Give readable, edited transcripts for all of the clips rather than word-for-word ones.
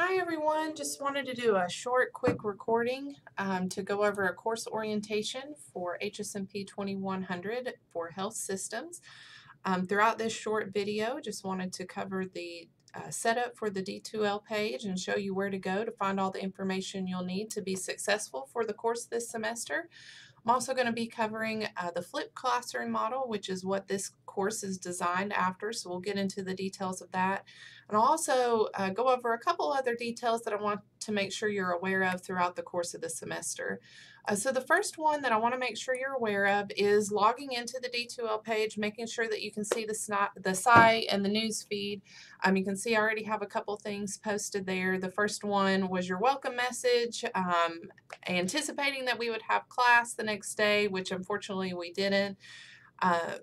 Hi everyone, just wanted to do a short quick recording to go over a course orientation for HSMP 2100 for health systems. Throughout this short video, just wanted to cover the setup for the D2L page and show you where to go to find all the information you'll need to be successful for the course this semester. I'm also going to be covering the flipped classroom model, which is what this course is designed after, so we'll get into the details of that. And I'll also go over a couple other details that I want to make sure you're aware of throughout the course of the semester. So the first one that I want to make sure you're aware of is logging into the D2L page, making sure that you can see the site and the news feed. You can see I already have a couple things posted there. The first one was your welcome message, anticipating that we would have class the next day, which unfortunately we didn't.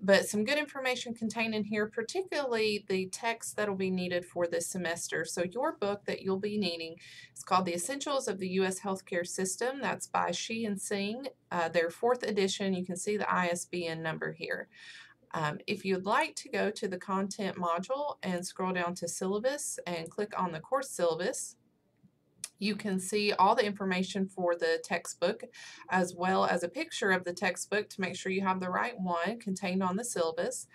But some good information contained in here, particularly the text that will be needed for this semester. So your book that you'll be needing is called The Essentials of the U.S. Healthcare System. That's by She and Sing, their 4th edition. You can see the ISBN number here. If you'd like to go to the content module and scroll down to syllabus and click on the course syllabus, you can see all the information for the textbook as well as a picture of the textbook to make sure you have the right one contained on the syllabus.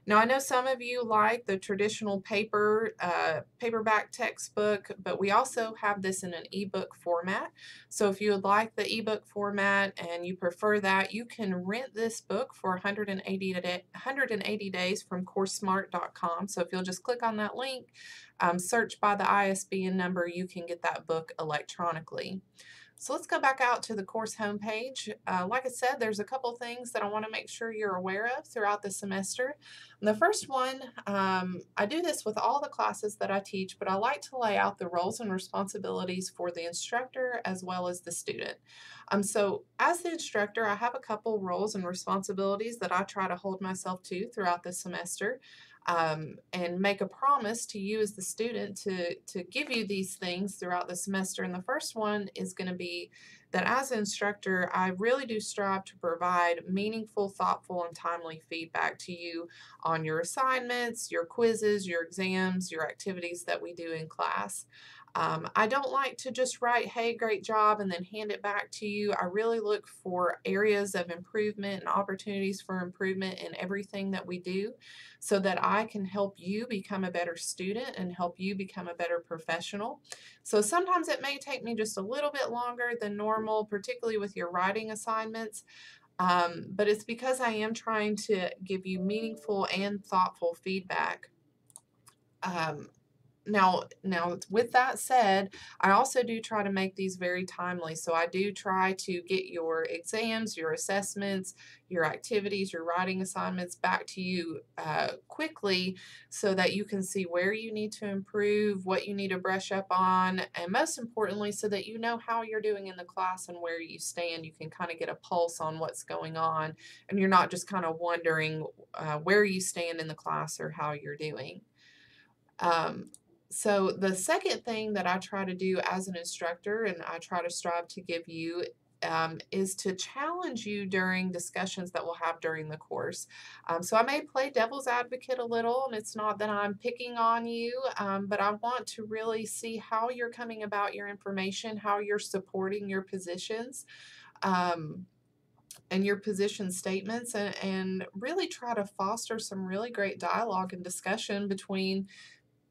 Now, I know some of you like the traditional paperback textbook, but we also have this in an ebook format. So if you would like the ebook format and you prefer that, you can rent this book for 180 days from CourseSmart.com. So if you'll just click on that link, search by the ISBN number, you can get that book electronically. So let's go back out to the course homepage. Like I said, there's a couple things that I want to make sure you're aware of throughout the semester. And the first one, I do this with all the classes that I teach, but I like to lay out the roles and responsibilities for the instructor as well as the student. So as the instructor, I have a couple roles and responsibilities that I try to hold myself to throughout the semester. And make a promise to you as the student to give you these things throughout the semester. And the first one is going to be that as an instructor, I really do strive to provide meaningful, thoughtful, and timely feedback to you on your assignments, your quizzes, your exams, your activities that we do in class. I don't like to just write, hey, great job, and then hand it back to you. I really look for areas of improvement and opportunities for improvement in everything that we do so that I can help you become a better student and help you become a better professional. So sometimes it may take me just a little bit longer than normal, particularly with your writing assignments. But it's because I am trying to give you meaningful and thoughtful feedback. Um, now, with that said, I also do try to make these very timely. So I do try to get your exams, your assessments, your activities, your writing assignments back to you quickly so that you can see where you need to improve, what you need to brush up on, and most importantly, so that you know how you're doing in the class and where you stand. You can kind of get a pulse on what's going on, and you're not just kind of wondering where you stand in the class or how you're doing. So the second thing that I try to do as an instructor, and I try to strive to give you, is to challenge you during discussions that we'll have during the course. So I may play devil's advocate a little, and it's not that I'm picking on you, but I want to really see how you're coming about your information, how you're supporting your positions. And your position statements, and really try to foster some really great dialogue and discussion between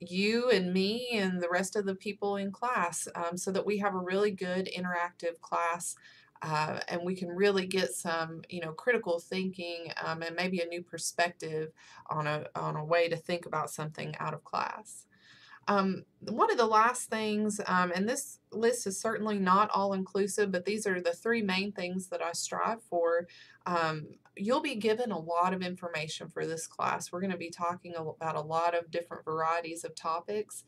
you and me and the rest of the people in class, so that we have a really good interactive class, and we can really get some critical thinking, and maybe a new perspective on a way to think about something out of class. One of the last things, and this list is certainly not all inclusive, but these are the three main things that I strive for. You'll be given a lot of information for this class. We're going to be talking about a lot of different varieties of topics.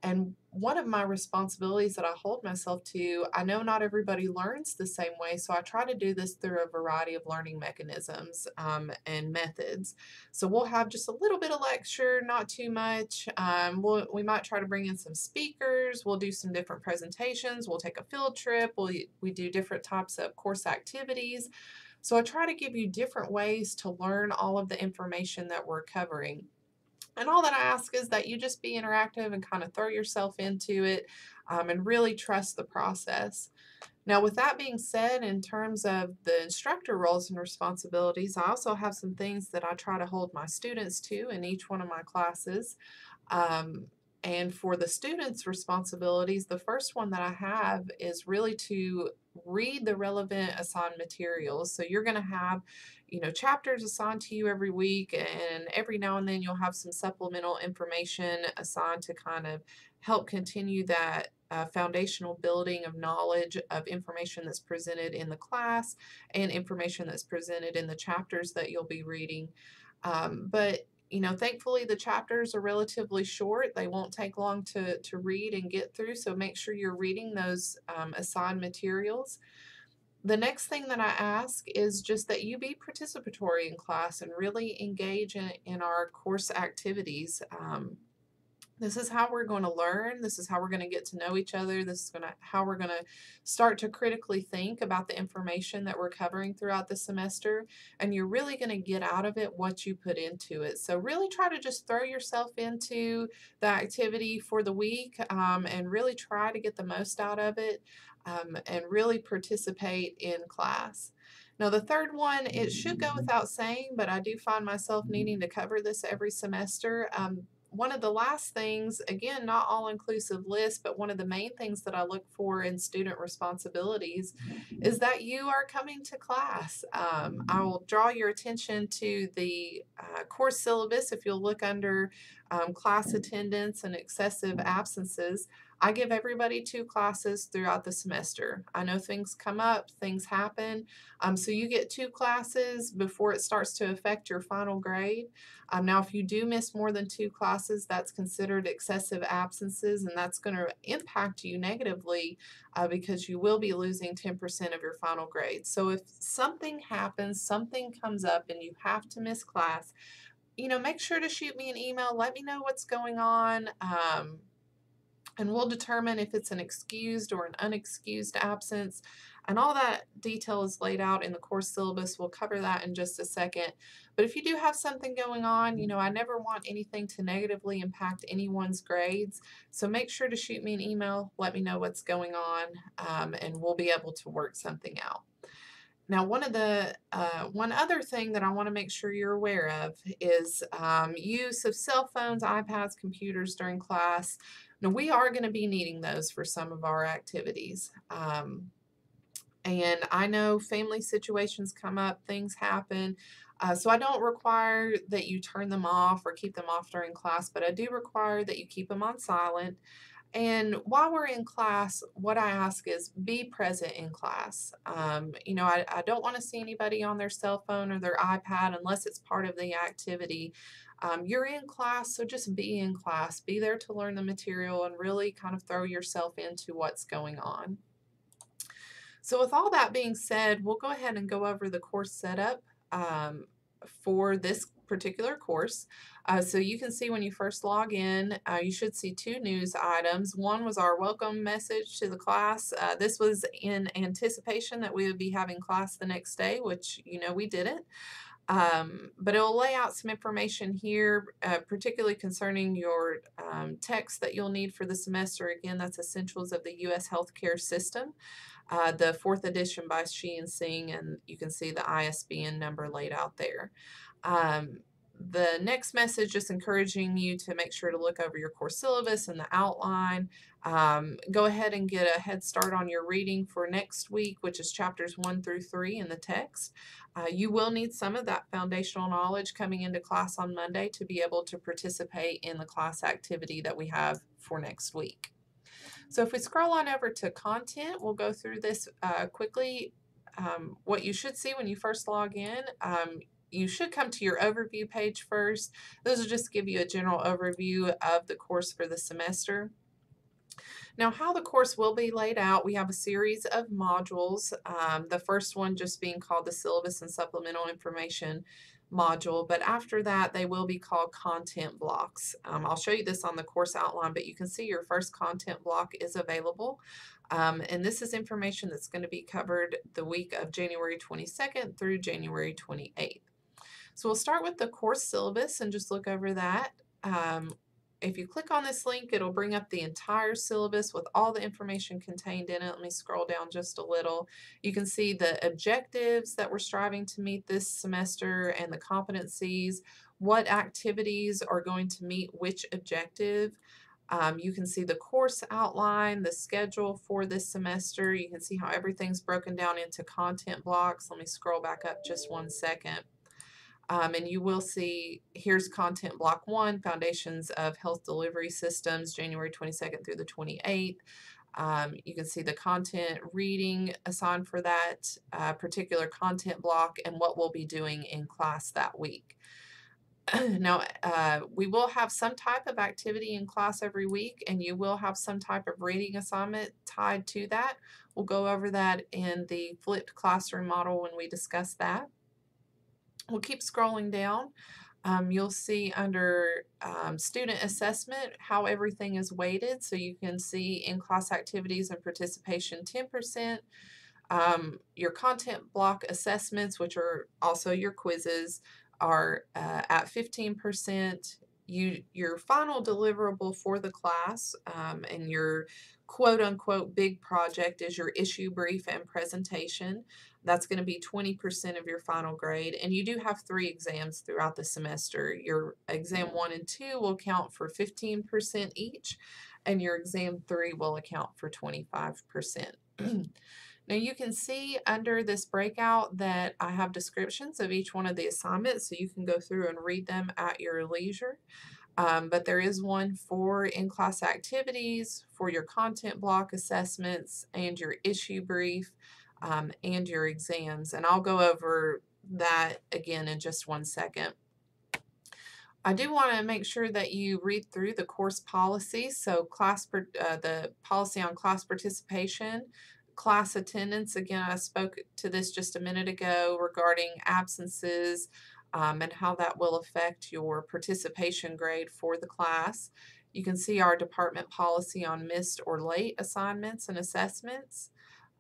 And one of my responsibilities that I hold myself to, I know not everybody learns the same way, so I try to do this through a variety of learning mechanisms and methods. So we'll have just a little bit of lecture, not too much. We might try to bring in some speakers. We'll do some different presentations. We'll take a field trip. We do different types of course activities. So I try to give you different ways to learn all of the information that we're covering. And all that I ask is that you just be interactive and kind of throw yourself into it, and really trust the process. Now, with that being said, in terms of the instructor roles and responsibilities, I also have some things that I try to hold my students to in each one of my classes. Um, and for the students' responsibilities, the first one that I have is really to read the relevant assigned materials. So you're going to have, chapters assigned to you every week, and every now and then you'll have some supplemental information assigned to kind of help continue that foundational building of knowledge of information that's presented in the class and information that's presented in the chapters that you'll be reading. But thankfully the chapters are relatively short. They won't take long to read and get through, so make sure you're reading those assigned materials. The next thing that I ask is just that you be participatory in class and really engage in our course activities. This is how we're going to learn. This is how we're going to get to know each other. This is how we're going to start to critically think about the information that we're covering throughout the semester. And you're really going to get out of it what you put into it. So really try to just throw yourself into the activity for the week, and really try to get the most out of it, and really participate in class. Now, the third one, it should go without saying, but I do find myself needing to cover this every semester. One of the last things, again, not all-inclusive list, but one of the main things that I look for in student responsibilities is that you are coming to class. I will draw your attention to the course syllabus. If you'll look under class attendance and excessive absences, I give everybody 2 classes throughout the semester. I know things come up, things happen, so you get 2 classes before it starts to affect your final grade. Now, if you do miss more than 2 classes, that's considered excessive absences, and that's going to impact you negatively, because you will be losing 10% of your final grade. So if something happens, something comes up, and you have to miss class, make sure to shoot me an email. Let me know what's going on. And we'll determine if it's an excused or an unexcused absence. And all that detail is laid out in the course syllabus. We'll cover that in just a second. But if you do have something going on, I never want anything to negatively impact anyone's grades. So make sure to shoot me an email. Let me know what's going on, and we'll be able to work something out. Now, one other thing that I want to make sure you're aware of is use of cell phones, iPads, computers during class. Now, we are going to be needing those for some of our activities. And I know family situations come up, things happen. So I don't require that you turn them off or keep them off during class, but I do require that you keep them on silent. And while we're in class, what I ask is be present in class. I don't want to see anybody on their cell phone or their iPad unless it's part of the activity. You're in class, so just be in class. Be there to learn the material and really kind of throw yourself into what's going on. So with all that being said, we'll go ahead and go over the course setup for this particular course. So you can see when you first log in, you should see 2 news items. One was our welcome message to the class. This was in anticipation that we would be having class the next day, which we didn't. But it will lay out some information here, particularly concerning your text that you'll need for the semester. Again, that's Essentials of the U.S. Healthcare System, the 4th edition by She and Sing, and you can see the ISBN number laid out there. The next message just encouraging you to make sure to look over your course syllabus and the outline. Go ahead and get a head start on your reading for next week, which is chapters 1 through 3 in the text. You will need some of that foundational knowledge coming into class on Monday to be able to participate in the class activity that we have for next week. So if we scroll on over to content, we'll go through this quickly. What you should see when you first log in, you should come to your overview page first. This will just give you a general overview of the course for the semester. Now, how the course will be laid out, we have a series of modules. The first one just being called the Syllabus and Supplemental Information module, but after that they will be called content blocks. I'll show you this on the course outline, but you can see your first content block is available. And this is information that's going to be covered the week of January 22nd through January 28th. So we'll start with the course syllabus and just look over that. If you click on this link, it'll bring up the entire syllabus with all the information contained in it. Let me scroll down just a little. You can see the objectives that we're striving to meet this semester and the competencies, what activities are going to meet which objective. You can see the course outline, the schedule for this semester. You can see how everything's broken down into content blocks. Let me scroll back up just one second. And you will see here's content block 1, Foundations of Health Delivery Systems, January 22nd through the 28th. You can see the content reading assigned for that particular content block and what we'll be doing in class that week. Now, we will have some type of activity in class every week, and you will have some type of reading assignment tied to that. We'll go over that in the flipped classroom model when we discuss that. We'll keep scrolling down. You'll see under student assessment how everything is weighted. So you can see in-class activities and participation 10%. Your content block assessments, which are also your quizzes, are at 15%. Your final deliverable for the class and your quote-unquote big project is your issue brief and presentation. That's going to be 20% of your final grade, and you do have 3 exams throughout the semester. Your exam 1 and 2 will count for 15% each, and your exam 3 will account for 25%. Now you can see under this breakout that I have descriptions of each one of the assignments, so you can go through and read them at your leisure. But there is one for in-class activities, for your content block assessments, and your issue brief, and your exams. And I'll go over that again in just one second. I do want to make sure that you read through the course policy. So the policy on class participation, class attendance. Again, I spoke to this just a minute ago regarding absences and how that will affect your participation grade for the class. You can see our department policy on missed or late assignments and assessments.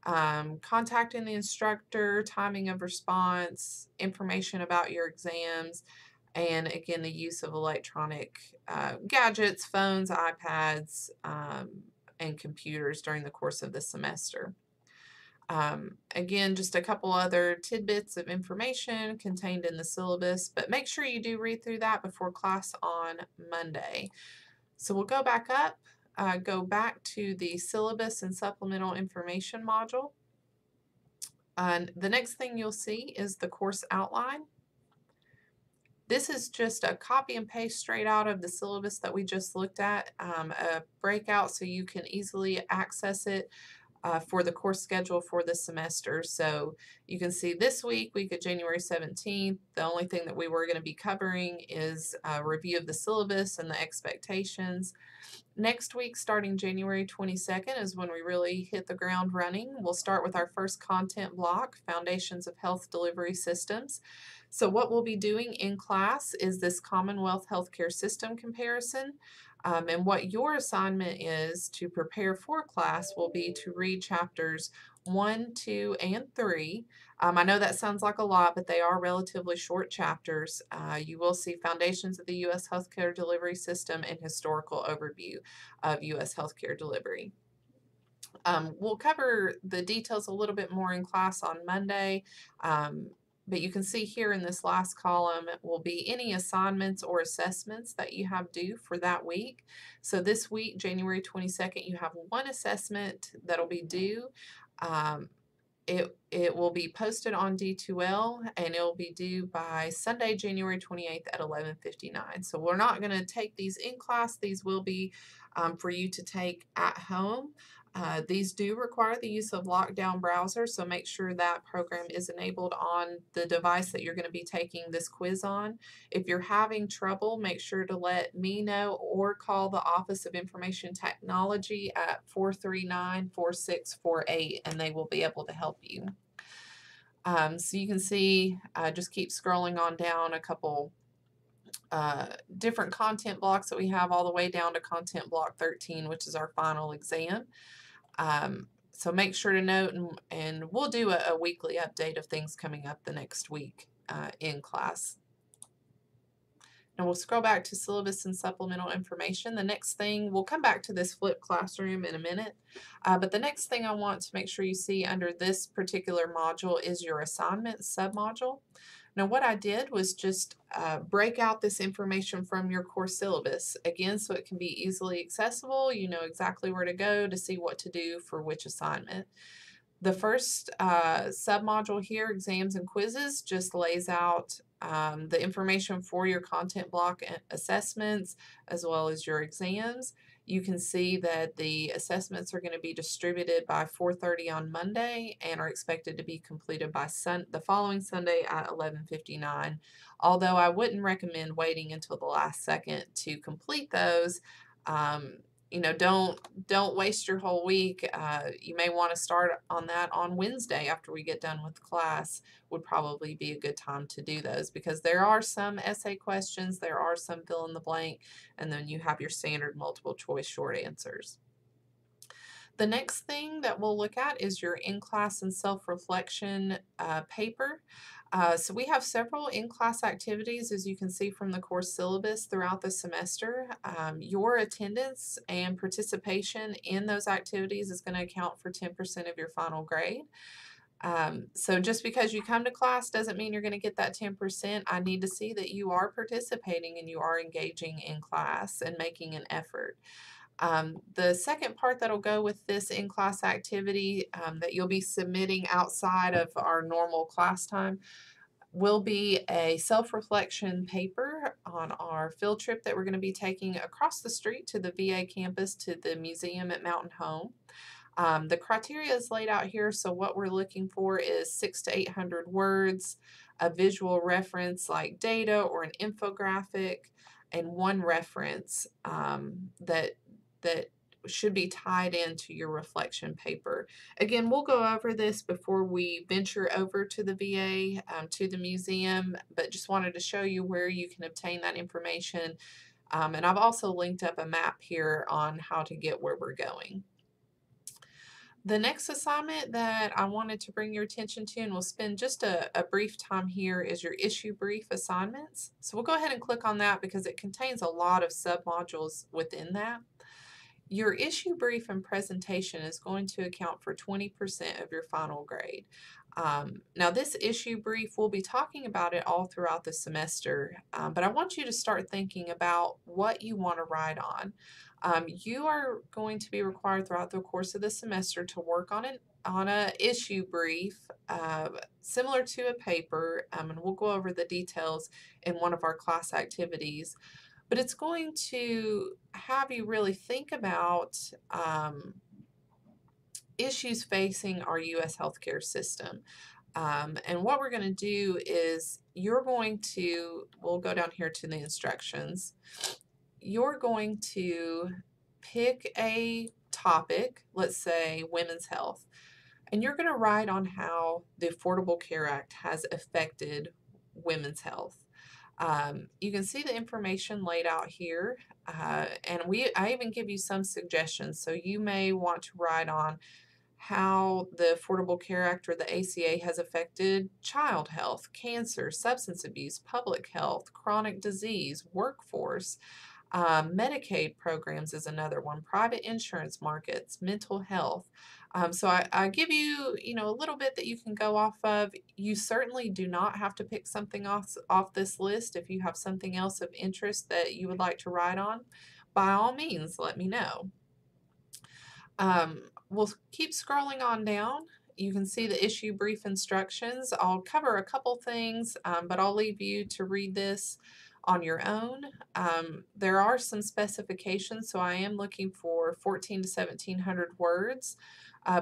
Contacting the instructor, timing of response, information about your exams, and again, the use of electronic gadgets, phones, iPads, and computers during the course of the semester. Again, just a couple other tidbits of information contained in the syllabus, but make sure you do read through that before class on Monday. So we'll go back up, go back to the syllabus and supplemental information module. And the next thing you'll see is the course outline. This is just a copy and paste straight out of the syllabus that we just looked at, a breakout so you can easily access it for the course schedule for the semester. So you can see this week of January 17th, the only thing that we were going to be covering is a review of the syllabus and the expectations. Next week, starting January 22nd, is when we really hit the ground running. We'll start with our first content block, Foundations of Health Delivery Systems. So what we'll be doing in class is this Commonwealth Healthcare System comparison. And what your assignment is to prepare for class will be to read chapters 1, 2, and 3. I know that sounds like a lot, but they are relatively short chapters. You will see Foundations of the U.S. Healthcare Delivery System and Historical Overview of U.S. Healthcare Delivery. We'll cover the details a little bit more in class on Monday. But you can see here in this last column will be any assignments or assessments that you have due for that week. So this week, January 22nd, you have one assessment that'll be due. It will be posted on D2L and it will be due by Sunday, January 28th at 11:59. So we're not going to take these in class. These will be for you to take at home. These do require the use of lockdown browser, so make sure that program is enabled on the device that you're going to be taking this quiz on. If you're having trouble, make sure to let me know or call the Office of Information Technology at 439-4648, and they will be able to help you. So you can see, just keep scrolling on down a couple different content blocks that we have all the way down to content block 13, which is our final exam. So make sure to note, and we'll do a weekly update of things coming up the next week in class. And we'll scroll back to syllabus and supplemental information. The next thing, we'll come back to this flipped classroom in a minute, but the next thing I want to make sure you see under this particular module is your assignment submodule. Now what I did was just break out this information from your course syllabus, again, so it can be easily accessible. You know exactly where to go to see what to do for which assignment. The first submodule here, exams and quizzes, just lays out the information for your content block assessments as well as your exams. You can see that the assessments are going to be distributed by 4:30 on Monday and are expected to be completed by the following Sunday at 11:59. Although I wouldn't recommend waiting until the last second to complete those. You know, don't waste your whole week. You may want to start on that on Wednesday after we get done with class. Would probably be a good time to do those, because there are some essay questions, there are some fill in the blank, and then you have your standard multiple choice short answers. The next thing that we'll look at is your in-class and self-reflection paper. So we have several in-class activities, as you can see from the course syllabus, throughout the semester. Your attendance and participation in those activities is going to account for 10% of your final grade. So just because you come to class doesn't mean you're going to get that 10%. I need to see that you are participating and you are engaging in class and making an effort. The second part that'll go with this in-class activity that you'll be submitting outside of our normal class time will be a self-reflection paper on our field trip that we're going to be taking across the street to the VA campus to the museum at Mountain Home. The criteria is laid out here, so what we're looking for is 600 to 800 words, a visual reference like data or an infographic, and one reference that should be tied into your reflection paper. Again, we'll go over this before we venture over to the VA, to the museum, but just wanted to show you where you can obtain that information. And I've also linked up a map here on how to get where we're going. The next assignment that I wanted to bring your attention to, and we'll spend just a brief time here, is your issue brief assignments. So we'll go ahead and click on that because it contains a lot of submodules within that. Your issue brief and presentation is going to account for 20% of your final grade. Now this issue brief, we'll be talking about it all throughout the semester, but I want you to start thinking about what you want to write on. You are going to be required throughout the course of the semester to work on an issue brief similar to a paper, and we'll go over the details in one of our class activities. But it's going to have you really think about issues facing our U.S. healthcare system. And what we're going to do is we'll go down here to the instructions. You're going to pick a topic, let's say women's health, and you're going to write on how the Affordable Care Act has affected women's health. You can see the information laid out here, and I even give you some suggestions. So you may want to write on how the Affordable Care Act or the ACA has affected child health, cancer, substance abuse, public health, chronic disease, workforce. Medicaid programs is another one, private insurance markets, mental health. So I give you, a little bit that you can go off of. You certainly do not have to pick something off this list. If you have something else of interest that you would like to write on, by all means, let me know. We'll keep scrolling on down. You can see the issue brief instructions. I'll cover a couple things, but I'll leave you to read this on your own. There are some specifications, so I am looking for 14 to 1700 words,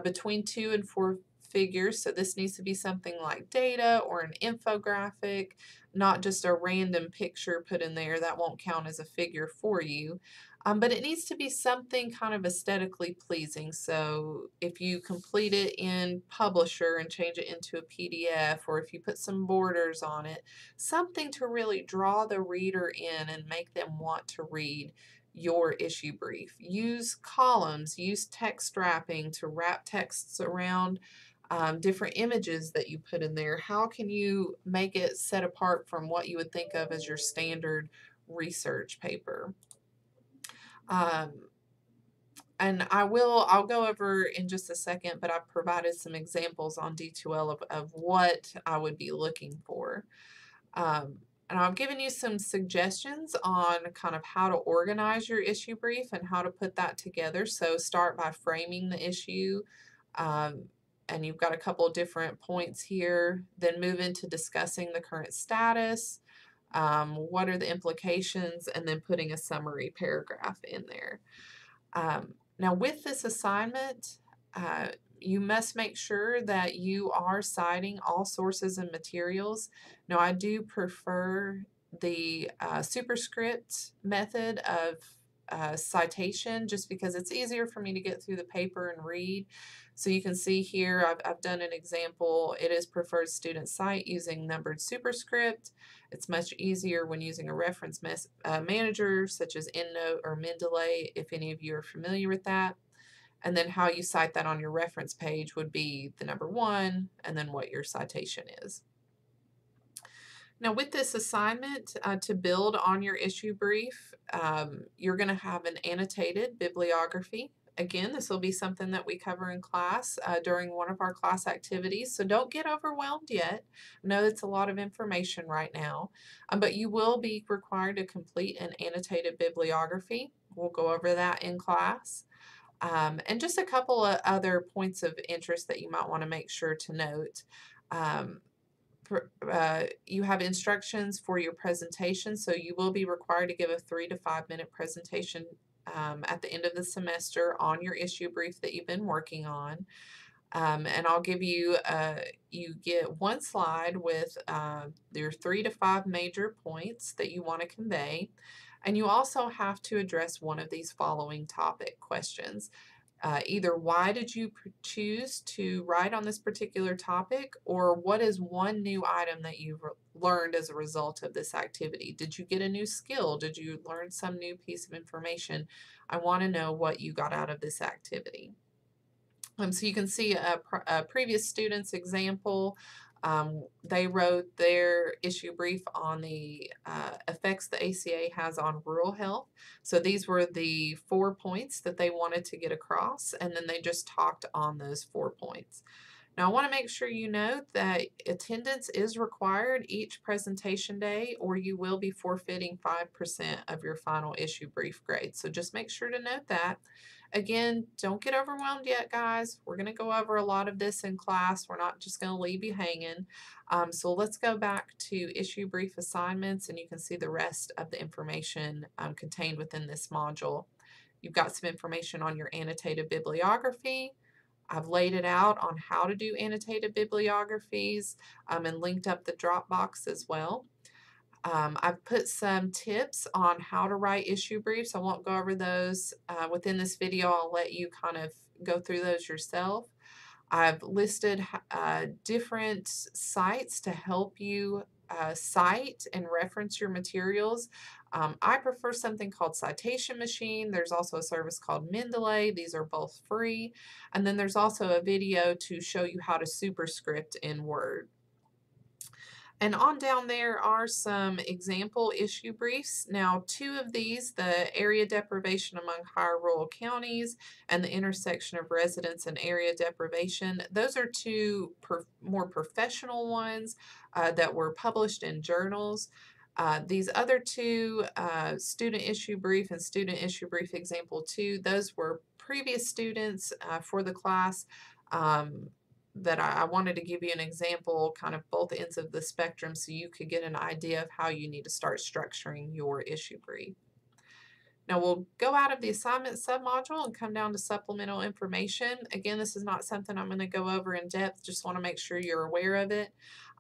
between 2 and 4 figures. So this needs to be something like data or an infographic, not just a random picture put in there. That won't count as a figure for you. But it needs to be something kind of aesthetically pleasing. So if you complete it in Publisher and change it into a PDF, or if you put some borders on it, something to really draw the reader in and make them want to read your issue brief. Use columns, use text wrapping to wrap texts around different images that you put in there. How can you make it set apart from what you would think of as your standard research paper. And I'll go over in just a second, but I've provided some examples on D2L of what I would be looking for. And I've given you some suggestions on kind of how to organize your issue brief and how to put that together. So start by framing the issue, and you've got a couple of different points here. Then move into discussing the current status, what are the implications, and then putting a summary paragraph in there. Now with this assignment, you must make sure that you are citing all sources and materials. Now I do prefer the superscript method of citation just because it's easier for me to get through the paper and read. So you can see here I've done an example. It is preferred student cite using numbered superscript. It's much easier when using a reference manager such as EndNote or Mendeley, if any of you are familiar with that. And then how you cite that on your reference page would be the number 1 and then what your citation is. Now with this assignment, to build on your issue brief, you're going to have an annotated bibliography. Again, this will be something that we cover in class during one of our class activities, so don't get overwhelmed yet. I know it's a lot of information right now, but you will be required to complete an annotated bibliography. We'll go over that in class. And just a couple of other points of interest that you might want to make sure to note. You have instructions for your presentation, so you will be required to give a 3 to 5 minute presentation at the end of the semester on your issue brief that you've been working on. And I'll give you, you get one slide with your 3 to 5 major points that you want to convey. And you also have to address one of these following topic questions. Either why did you choose to write on this particular topic, or what is one new item that you've learned as a result of this activity? Did you get a new skill? Did you learn some new piece of information? I want to know what you got out of this activity. So you can see a previous student's example. They wrote their issue brief on the effects the ACA has on rural health. So these were the 4 points that they wanted to get across, and then they just talked on those 4 points. Now I want to make sure you note that attendance is required each presentation day, or you will be forfeiting 5% of your final issue brief grade. So just make sure to note that. Again, don't get overwhelmed yet, guys. We're going to go over a lot of this in class. We're not just going to leave you hanging. So let's go back to issue brief assignments, and you can see the rest of the information contained within this module. You've got some information on your annotated bibliography. I've laid it out on how to do annotated bibliographies and linked up the Dropbox as well. I've put some tips on how to write issue briefs. I won't go over those within this video. I'll let you kind of go through those yourself. I've listed different sites to help you cite and reference your materials. I prefer something called Citation Machine. There's also a service called Mendeley. These are both free. And then there's also a video to show you how to superscript in Word. And on down there are some example issue briefs. Now, 2 of these, the area deprivation among higher rural counties and the intersection of residence and area deprivation, those are 2 more professional ones that were published in journals. These other 2, student issue brief and student issue brief example 2, those were previous students for the class. That I wanted to give you an example, kind of both ends of the spectrum, so you could get an idea of how you need to start structuring your issue brief. Now we'll go out of the assignment submodule and come down to supplemental information. Again, this is not something I'm going to go over in depth, just want to make sure you're aware of it.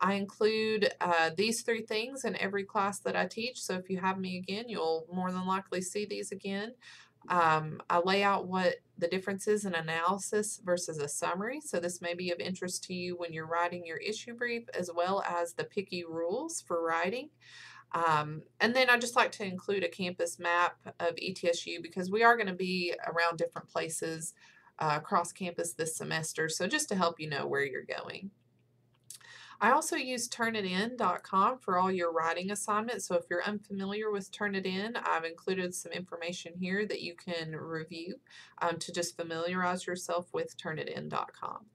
I include these 3 things in every class that I teach, so if you have me again, you'll more than likely see these again. I lay out what the difference is in analysis versus a summary, so this may be of interest to you when you're writing your issue brief, as well as the picky rules for writing. And then I just like to include a campus map of ETSU because we are going to be around different places across campus this semester, so just to help you know where you're going. I also use turnitin.com for all your writing assignments. So if you're unfamiliar with Turnitin, I've included some information here that you can review to just familiarize yourself with turnitin.com.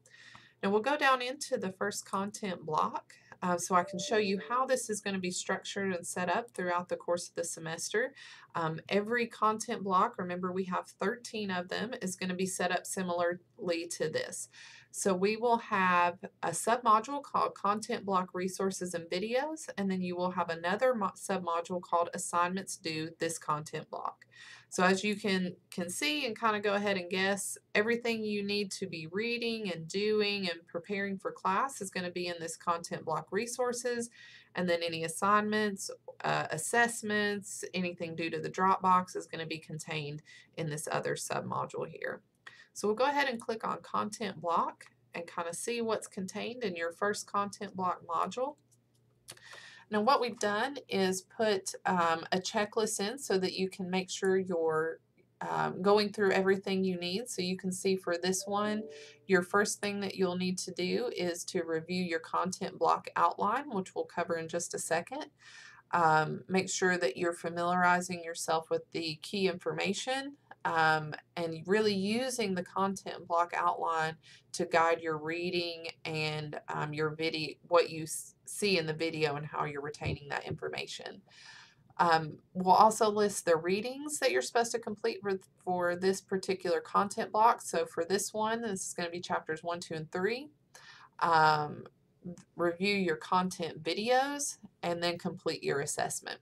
Now we'll go down into the first content block so I can show you how this is going to be structured and set up throughout the course of the semester. Every content block, remember we have 13 of them, is going to be set up similarly to this. So we will have a submodule called Content Block Resources and Videos, and then you will have another submodule called Assignments Due this content block. So as you can see and kind of go ahead and guess, everything you need to be reading and doing and preparing for class is going to be in this content block resources, and then any assignments, assessments, anything due to the Dropbox is going to be contained in this other submodule here. So we'll go ahead and click on content block and kind of see what's contained in your first content block module. Now what we've done is put a checklist in so that you can make sure you're going through everything you need. So you can see for this one, your first thing that you'll need to do is to review your content block outline, which we'll cover in just a second. Make sure that you're familiarizing yourself with the key information and really using the content block outline to guide your reading and your video, what you see in the video and how you're retaining that information. We'll also list the readings that you're supposed to complete for this particular content block. So for this one, this is going to be chapters 1, 2, and 3. Review your content videos and then complete your assessment.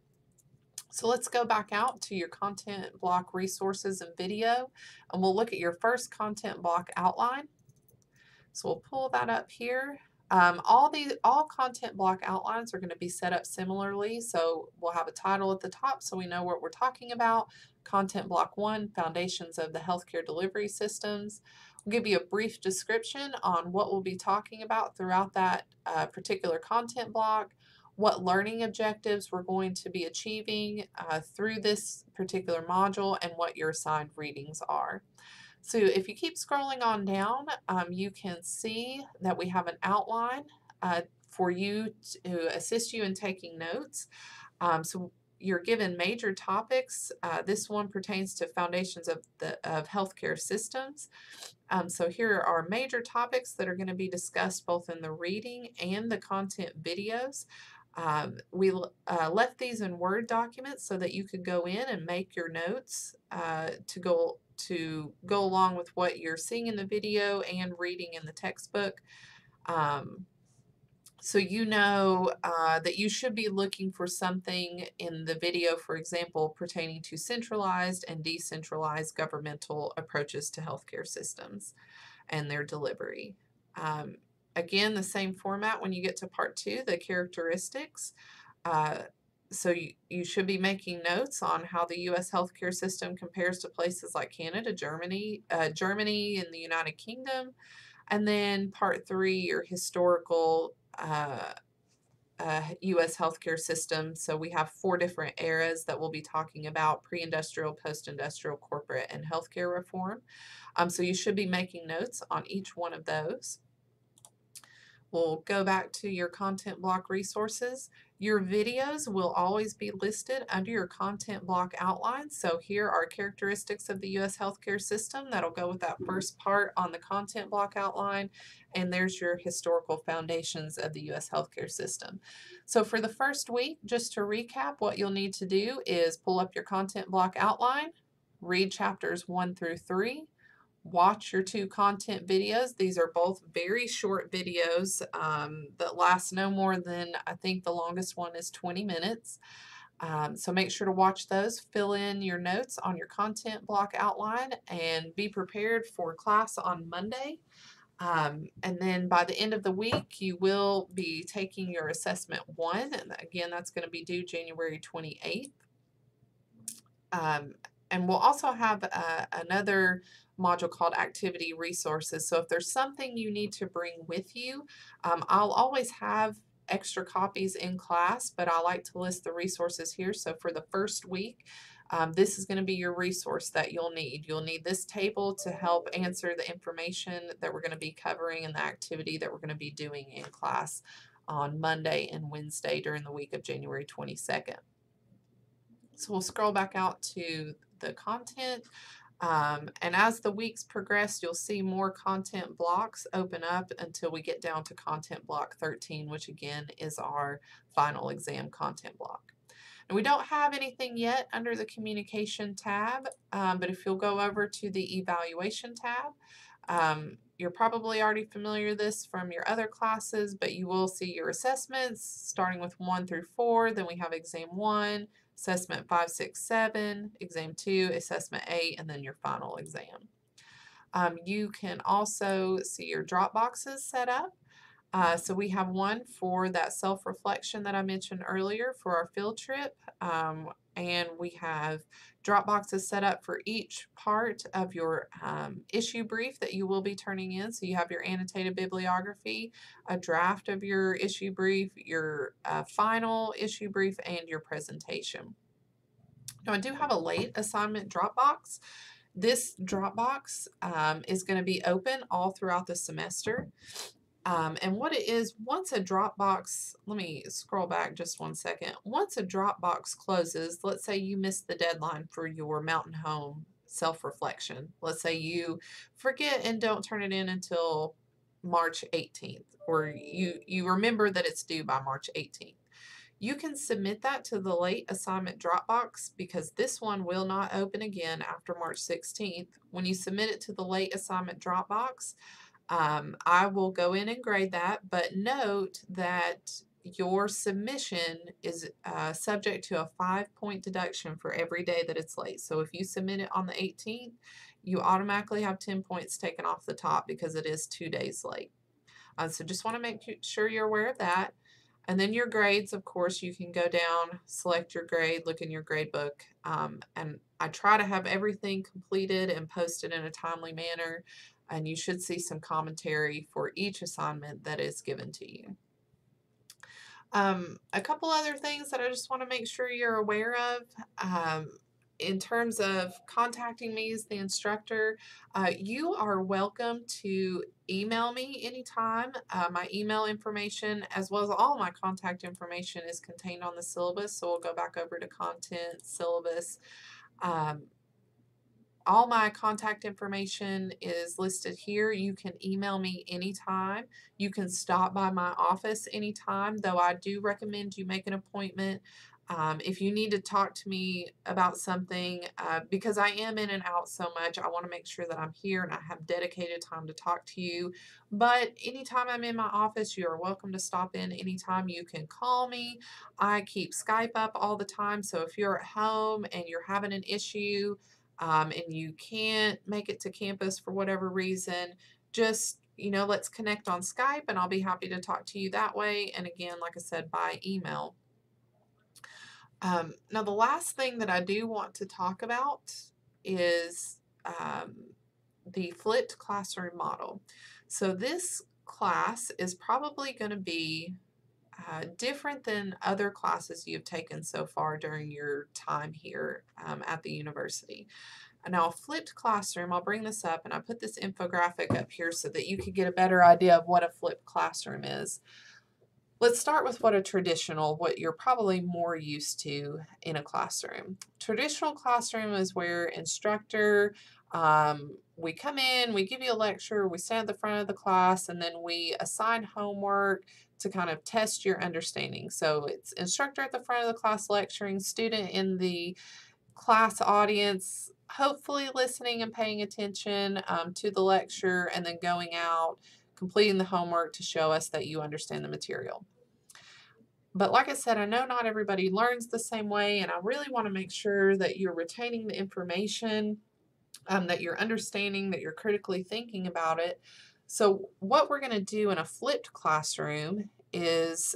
So let's go back out to your content block resources and video, and we'll look at your first content block outline. So we'll pull that up here. All content block outlines are going to be set up similarly. So we'll have a title at the top so we know what we're talking about. Content block 1, Foundations of the Healthcare Delivery Systems. We'll give you a brief description on what we'll be talking about throughout that particular content block, what learning objectives we're going to be achieving through this particular module, and what your assigned readings are. So if you keep scrolling on down, you can see that we have an outline for you to assist you in taking notes. So you're given major topics. This one pertains to foundations of healthcare systems. So here are major topics that are going to be discussed both in the reading and the content videos. We left these in Word documents so that you could go in and make your notes to go along with what you're seeing in the video and reading in the textbook. So you know that you should be looking for something in the video, for example, pertaining to centralized and decentralized governmental approaches to healthcare systems and their delivery. Again, the same format when you get to part 2, the characteristics. So you should be making notes on how the U.S. healthcare system compares to places like Canada, Germany, and the United Kingdom. And then part 3, your historical U.S. healthcare system. So we have 4 different eras that we'll be talking about: pre-industrial, post-industrial, corporate, and healthcare reform. So you should be making notes on each one of those. We'll go back to your content block resources. Your videos will always be listed under your content block outline. So here are characteristics of the U.S. healthcare system. That'll go with that first part on the content block outline. And there's your historical foundations of the U.S. healthcare system. So for the first week, just to recap, what you'll need to do is pull up your content block outline, read chapters 1 through 3, watch your 2 content videos. These are both very short videos that last no more than, I think the longest one is 20 minutes. So make sure to watch those, fill in your notes on your content block outline, and be prepared for class on Monday. And then by the end of the week, you will be taking your assessment 1. And again, that's going to be due January 28th. And we'll also have another module called Activity Resources. So if there's something you need to bring with you, I'll always have extra copies in class, but I like to list the resources here. So for the first week, this is going to be your resource that you'll need. You'll need this table to help answer the information that we're going to be covering and the activity that we're going to be doing in class on Monday and Wednesday during the week of January 22nd. So we'll scroll back out to the content. And as the weeks progress, you'll see more content blocks open up until we get down to content block 13, which again is our final exam content block. And we don't have anything yet under the communication tab, but if you'll go over to the evaluation tab, you're probably already familiar with this from your other classes, but you will see your assessments starting with 1 through 4. Then we have exam 1, assessment 5, 6, 7, exam 2, assessment 8, and then your final exam. You can also see your drop boxes set up. So we have one for that self-reflection that I mentioned earlier for our field trip, and we have drop boxes set up for each part of your issue brief that you will be turning in. So you have your annotated bibliography, a draft of your issue brief, your final issue brief, and your presentation. Now I do have a late assignment drop box. This drop box is going to be open all throughout the semester. And what it is, once a Dropbox, let me scroll back just one second. Once a Dropbox closes, let's say you missed the deadline for your Mountain Home self-reflection. Let's say you forget and don't turn it in until March 18th, or you remember that it's due by March 18th. You can submit that to the late assignment Dropbox because this one will not open again after March 16th. When you submit it to the late assignment Dropbox, I will go in and grade that, but note that your submission is subject to a 5-point deduction for every day that it's late. So if you submit it on the 18th, you automatically have 10 points taken off the top because it is 2 days late. So just want to make sure you're aware of that. And then your grades, of course, you can go down, select your grade, look in your grade book, and I try to have everything completed and posted in a timely manner, and you should see some commentary for each assignment that is given to you. A couple other things that I just want to make sure you're aware of. In terms of contacting me as the instructor, you are welcome to email me anytime. My email information, as well as all my contact information, is contained on the syllabus, so we'll go back over to content, syllabus. All my contact information is listed here. You can email me anytime. You can stop by my office anytime, though I do recommend you make an appointment. If you need to talk to me about something, because I am in and out so much, I want to make sure that I'm here and I have dedicated time to talk to you. But anytime I'm in my office, you are welcome to stop in anytime. You can call me. I keep Skype up all the time, so if you're at home and you're having an issue, and you can't make it to campus for whatever reason, just, let's connect on Skype and I'll be happy to talk to you that way. And again, like I said, by email. Now, the last thing that I do want to talk about is the flipped classroom model. So this class is probably going to be different than other classes you've taken so far during your time here at the university. Now, a flipped classroom, I'll bring this up, and I put this infographic up here so that you could get a better idea of what a flipped classroom is. Let's start with what you're probably more used to in a classroom. Traditional classroom is where instructor, we come in, we give you a lecture, we stand at the front of the class, and then we assign homework to kind of test your understanding. So it's instructor at the front of the class lecturing, student in the class audience, hopefully listening and paying attention to the lecture, and then going out, completing the homework to show us that you understand the material. But like I said, I know not everybody learns the same way, and I really want to make sure that you're retaining the information, that you're understanding, that you're critically thinking about it. So what we're going to do in a flipped classroom is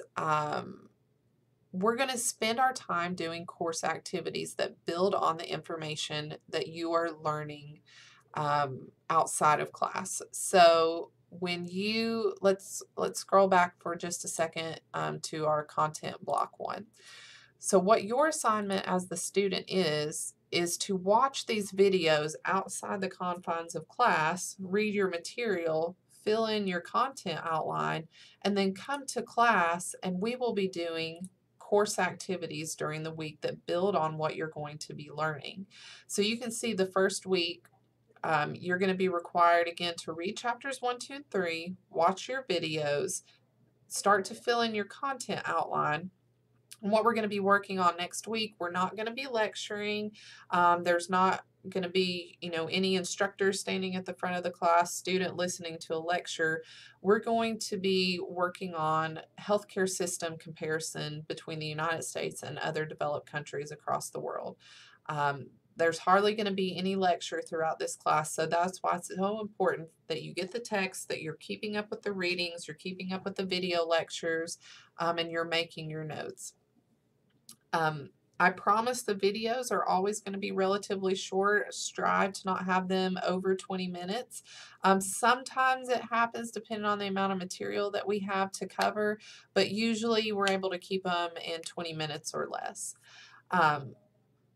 we're going to spend our time doing course activities that build on the information that you are learning outside of class. So when let's scroll back for just a second to our content block 1. So what your assignment as the student is to watch these videos outside the confines of class, read your material, fill in your content outline, and then come to class and we will be doing course activities during the week that build on what you're going to be learning. So you can see the first week, you're going to be required again to read chapters 1, 2, and 3, watch your videos, start to fill in your content outline. And what we're going to be working on next week, we're not going to be lecturing. There's not going to be, any instructor standing at the front of the class, student listening to a lecture. We're going to be working on healthcare system comparison between the United States and other developed countries across the world. There's hardly going to be any lecture throughout this class, so that's why it's so important that you get the text, that you're keeping up with the readings, you're keeping up with the video lectures, and you're making your notes. I promise the videos are always going to be relatively short. Strive to not have them over 20 minutes. Sometimes it happens depending on the amount of material that we have to cover, but usually we're able to keep them in 20 minutes or less.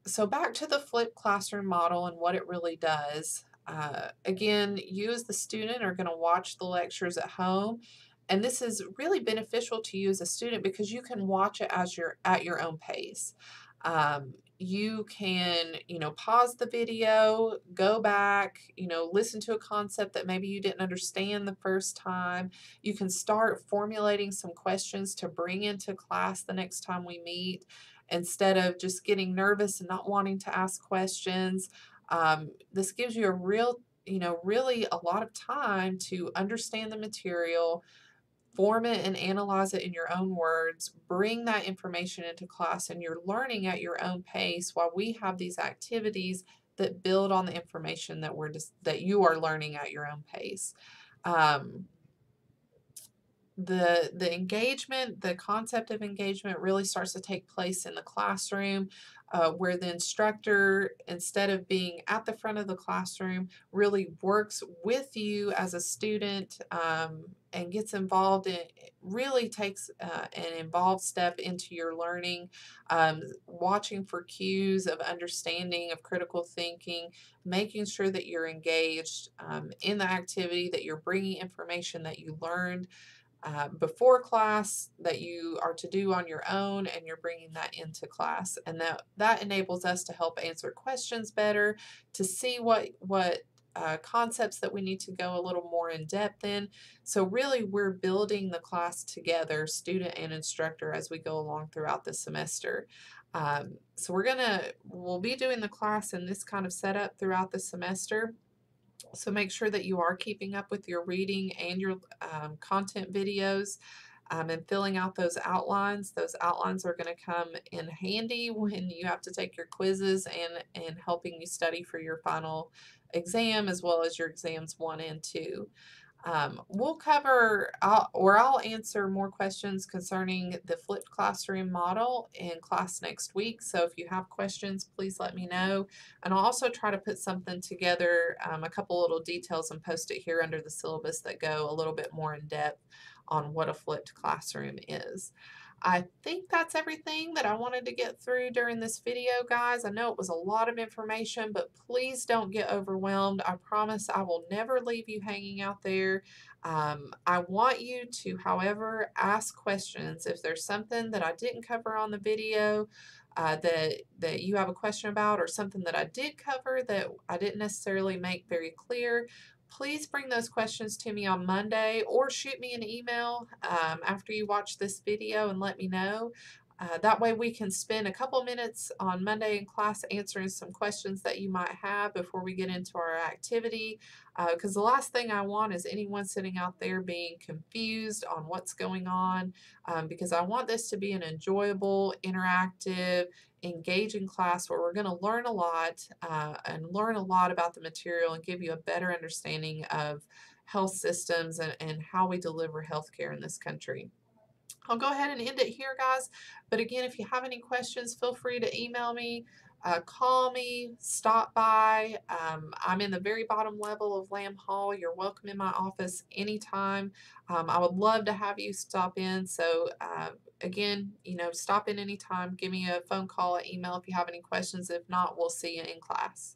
So back to the flipped classroom model and what it really does. Again, you as the student are going to watch the lectures at home, and this is really beneficial to you as a student because you can watch it as you're at your own pace. You can, pause the video, go back, listen to a concept that maybe you didn't understand the first time. You can start formulating some questions to bring into class the next time we meet instead of just getting nervous and not wanting to ask questions. This gives you a really a lot of time to understand the material, form it and analyze it in your own words, bring that information into class, and you're learning at your own pace while we have these activities that build on the information that you are learning at your own pace. The engagement, the concept of engagement really starts to take place in the classroom, where the instructor, instead of being at the front of the classroom, really works with you as a student, and gets involved in, really takes an involved step into your learning, watching for cues of understanding, of critical thinking, making sure that you're engaged in the activity, that you're bringing information that you learned before class that you are to do on your own, and you're bringing that into class, and that enables us to help answer questions better, to see what concepts that we need to go a little more in depth in. So really we're building the class together, student and instructor, as we go along throughout the semester. So we'll be doing the class in this kind of setup throughout the semester. So make sure that you are keeping up with your reading and your content videos, and filling out those outlines. Those outlines are going to come in handy when you have to take your quizzes and helping you study for your final exam, as well as your exams 1 and 2. We'll cover, I'll answer more questions concerning the flipped classroom model in class next week. So if you have questions, please let me know. And I'll also try to put something together, a couple little details, and post it here under the syllabus that go a little bit more in depth on what a flipped classroom is. I think that's everything that I wanted to get through during this video, guys. I know it was a lot of information, but please don't get overwhelmed. I promise I will never leave you hanging out there. I want you to, however, ask questions. If there's something that I didn't cover on the video, that you have a question about, or something that I did cover that I didn't necessarily make very clear, please bring those questions to me on Monday, or shoot me an email after you watch this video and let me know. That way we can spend a couple minutes on Monday in class answering some questions that you might have before we get into our activity, because the last thing I want is anyone sitting out there being confused on what's going on, because I want this to be an enjoyable, interactive, engaging class where we're going to learn a lot, and learn a lot about the material and give you a better understanding of health systems and how we deliver healthcare in this country. I'll go ahead and end it here, guys. But again, if you have any questions, feel free to email me, call me, stop by. I'm in the very bottom level of Lamb Hall. You're welcome in my office anytime. I would love to have you stop in. So again, stop in anytime. Give me a phone call, an email if you have any questions. If not, we'll see you in class.